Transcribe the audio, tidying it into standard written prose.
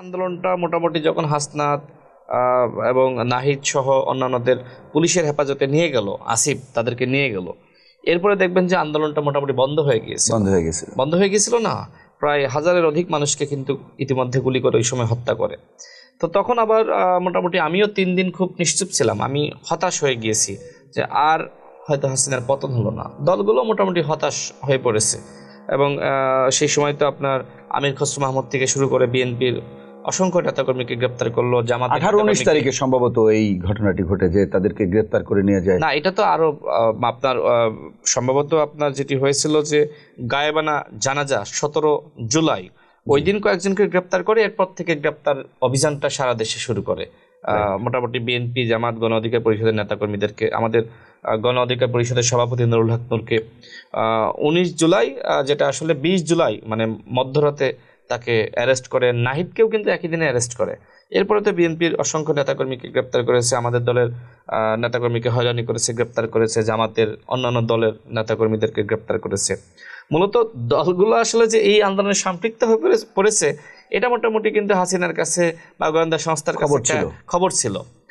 আন্দোলনটা মোটামুটি যখন হাসনাত এবং নাহিদ সহ অন্যান্যদের পুলিশের হেফাজতে নিয়ে গেল, আসিফ তাদেরকে নিয়ে গেল, এরপরে দেখবেন যে আন্দোলনটা মোটামুটি বন্ধ হয়ে গিয়েছিল না, প্রায় হাজারের অধিক মানুষকে কিন্তু ইতিমধ্যে গুলি করে ওই সময় হত্যা করে। তো তখন আবার মোটামুটি আমিও 3 দিন খুব নিশ্চুপ ছিলাম, আমি হতাশ হয়ে গিয়েছি যে আর হয়তো হাসিনার পতন হলো না। দলগুলো মোটামুটি হতাশ হয়ে পড়েছে এবং সেই সময় তো আপনার আমির খসরু মাহমুদ থেকে শুরু করে বিএনপির অসংখ্য নেতাকর্মীকে গ্রেপ্তার করলো। জামাত 18-19 তারিখে সম্ভবত এই ঘটনাটি ঘটে যে তাদেরকে গ্রেপ্তার করে নিয়ে যায়। না, এটা তো আরো আপনার সম্ভবত আপনার যেটি হয়েছিল যে গায়েবানা জানাজা 17 জুলাই, ওই দিন কয়েকজনকে গ্রেপ্তার করে এরপর থেকে গ্রেপ্তার অভিযানটা সারা দেশে শুরু করে। মোটামুটি বিএনপি, জামাত, গণ অধিকার পরিষদের নেতাকর্মীদেরকে, আমাদের গণ অধিকার পরিষদের সভাপতি নুরুল হক নূরকে 19 জুলাই, যেটা আসলে 20 জুলাই মানে মধ্যরাতে তাকে অ্যারেস্ট করে। নাহিদকেও কিন্তু একই দিনে অ্যারেস্ট করে। এরপরে তো বিএনপির অসংখ্য নেতাকর্মীকে গ্রেপ্তার করেছে, আমাদের দলের নেতাকর্মীকে হয়রানি করেছে, গ্রেপ্তার করেছে, জামাতের অন্যান্য দলের নেতাকর্মীদেরকে গ্রেপ্তার করেছে। মূলত দলগুলো আসলে যে এই আন্দোলনে সম্পৃক্ত হয়ে পড়েছে এটা মোটামুটি কিন্তু হাসিনার কাছে বা গোয়েন্দা সংস্থার কাছে খবর ছিল।